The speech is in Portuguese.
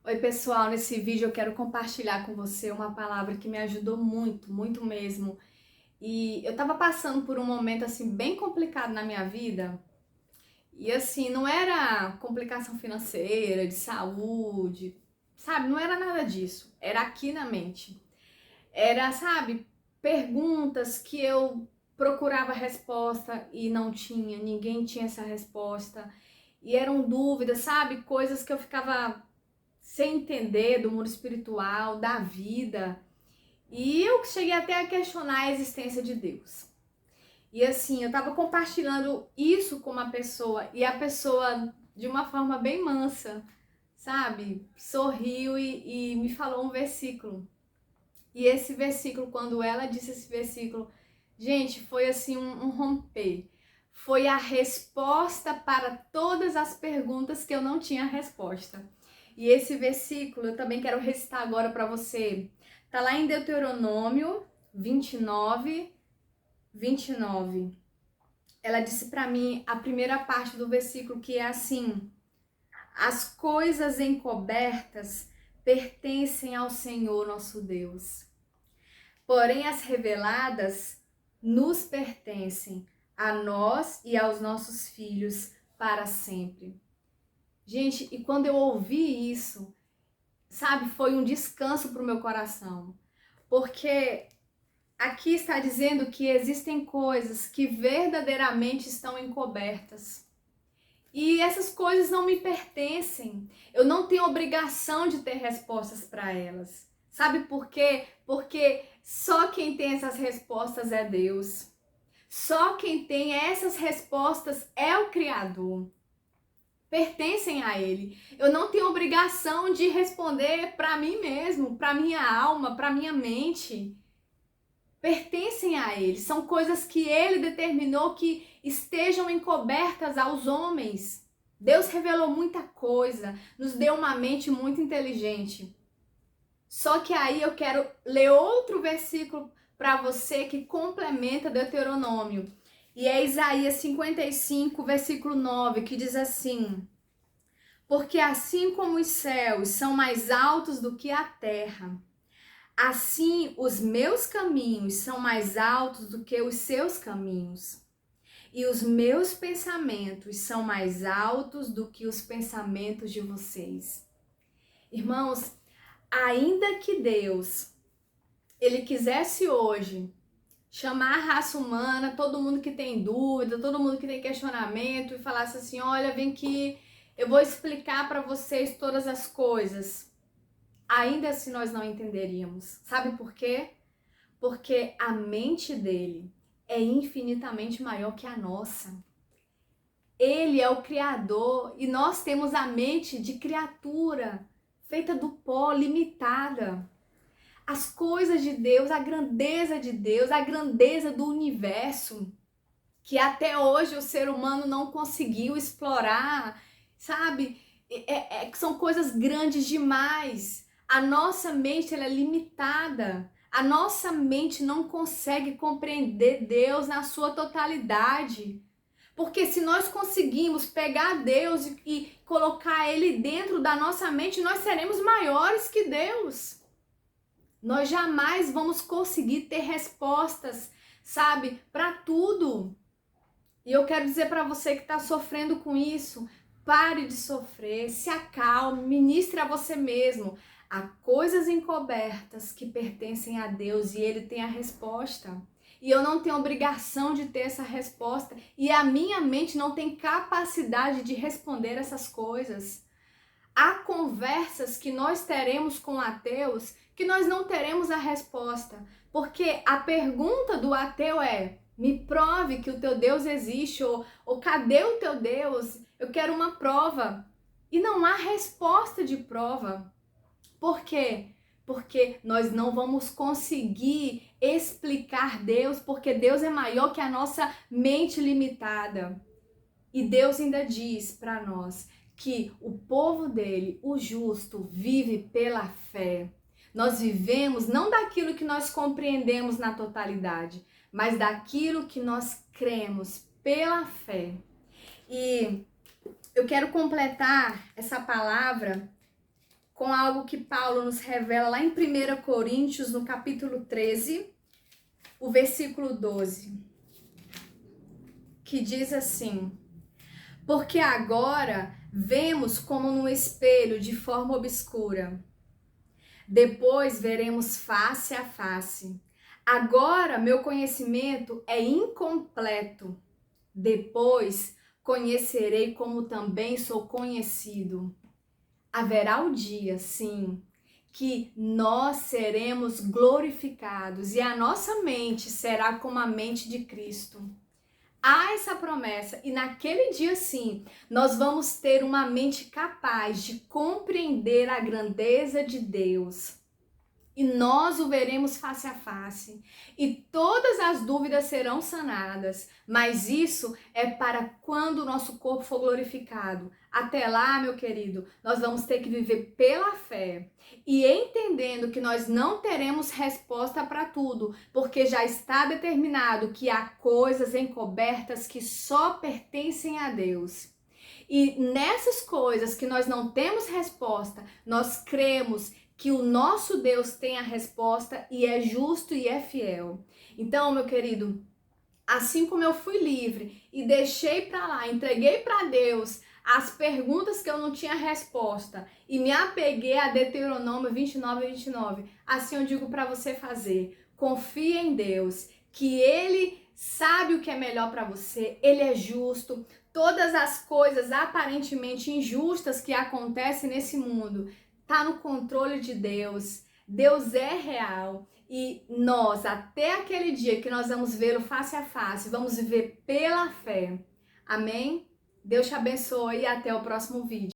Oi, pessoal, nesse vídeo eu quero compartilhar com você uma palavra que me ajudou muito, muito mesmo. E eu tava passando por um momento assim bem complicado na minha vida. E assim, não era complicação financeira, de saúde, sabe? Não era nada disso. Era aqui na mente. Era, sabe, perguntas que eu procurava resposta e não tinha, ninguém tinha essa resposta. E eram dúvidas, sabe? Coisas que eu ficava sem entender do mundo espiritual, da vida. E eu cheguei até a questionar a existência de Deus. E assim, eu tava compartilhando isso com uma pessoa e a pessoa, de uma forma bem mansa, sabe, sorriu e me falou um versículo. E esse versículo, quando ela disse esse versículo, gente, foi assim um romper. Foi a resposta para todas as perguntas que eu não tinha resposta. E esse versículo eu também quero recitar agora para você. Tá lá em Deuteronômio 29, 29. Ela disse para mim a primeira parte do versículo que é assim: as coisas encobertas pertencem ao Senhor nosso Deus. Porém, as reveladas nos pertencem, a nós e aos nossos filhos para sempre. Gente, e quando eu ouvi isso, sabe, foi um descanso para o meu coração. Porque aqui está dizendo que existem coisas que verdadeiramente estão encobertas. E essas coisas não me pertencem. Eu não tenho obrigação de ter respostas para elas. Sabe por quê? Porque só quem tem essas respostas é Deus. Só quem tem essas respostas é o Criador. Pertencem a Ele. Eu não tenho obrigação de responder para mim mesmo, para minha alma, para minha mente. Pertencem a Ele. São coisas que Ele determinou que estejam encobertas aos homens. Deus revelou muita coisa, nos deu uma mente muito inteligente. Só que aí eu quero ler outro versículo para você que complementa Deuteronômio. E é Isaías 55, versículo 9, que diz assim: porque assim como os céus são mais altos do que a terra, assim os meus caminhos são mais altos do que os seus caminhos. E os meus pensamentos são mais altos do que os pensamentos de vocês. Irmãos, ainda que Deus, ele quisesse hoje chamar a raça humana, todo mundo que tem dúvida, todo mundo que tem questionamento, e falasse assim: olha, vem aqui, eu vou explicar para vocês todas as coisas. Ainda assim nós não entenderíamos. Sabe por quê? Porque a mente dele é infinitamente maior que a nossa. Ele é o Criador e nós temos a mente de criatura, feita do pó, limitada. As coisas de Deus, a grandeza do universo, que até hoje o ser humano não conseguiu explorar, sabe? São coisas grandes demais. A nossa mente ela é limitada. A nossa mente não consegue compreender Deus na sua totalidade. Porque se nós conseguimos pegar Deus e colocar Ele dentro da nossa mente, nós seremos maiores que Deus. Nós jamais vamos conseguir ter respostas, sabe, para tudo. E eu quero dizer para você que está sofrendo com isso, pare de sofrer, se acalme, ministre a você mesmo. Há coisas encobertas que pertencem a Deus e Ele tem a resposta. E eu não tenho obrigação de ter essa resposta. E a minha mente não tem capacidade de responder essas coisas. Há conversas que nós teremos com ateus que nós não teremos a resposta. Porque a pergunta do ateu é: me prove que o teu Deus existe, ou cadê o teu Deus? Eu quero uma prova. E não há resposta de prova. Por quê? Porque nós não vamos conseguir explicar Deus, porque Deus é maior que a nossa mente limitada. E Deus ainda diz para nós que o povo dele, o justo, vive pela fé. Nós vivemos não daquilo que nós compreendemos na totalidade, mas daquilo que nós cremos pela fé. E eu quero completar essa palavra com algo que Paulo nos revela lá em 1 Coríntios, no capítulo 13, o versículo 12, que diz assim: porque agora vemos como no espelho de forma obscura, depois veremos face a face. Agora meu conhecimento é incompleto, depois conhecerei como também sou conhecido. Haverá o dia, sim, que nós seremos glorificados e a nossa mente será como a mente de Cristo. Há essa promessa e naquele dia, sim, nós vamos ter uma mente capaz de compreender a grandeza de Deus. E nós o veremos face a face, e todas as dúvidas serão sanadas, mas isso é para quando o nosso corpo for glorificado. Até lá, meu querido, nós vamos ter que viver pela fé e entendendo que nós não teremos resposta para tudo, porque já está determinado que há coisas encobertas que só pertencem a Deus. E nessas coisas que nós não temos resposta, nós cremos que o nosso Deus tem a resposta e é justo e é fiel. Então, meu querido, assim como eu fui livre e deixei para lá, entreguei para Deus as perguntas que eu não tinha resposta e me apeguei a Deuteronômio 29, assim eu digo para você fazer. Confie em Deus, que Ele sabe o que é melhor para você, Ele é justo. Todas as coisas aparentemente injustas que acontecem nesse mundo tá no controle de Deus. Deus é real e nós, até aquele dia que nós vamos vê-lo face a face, vamos viver pela fé. Amém? Deus te abençoe e até o próximo vídeo.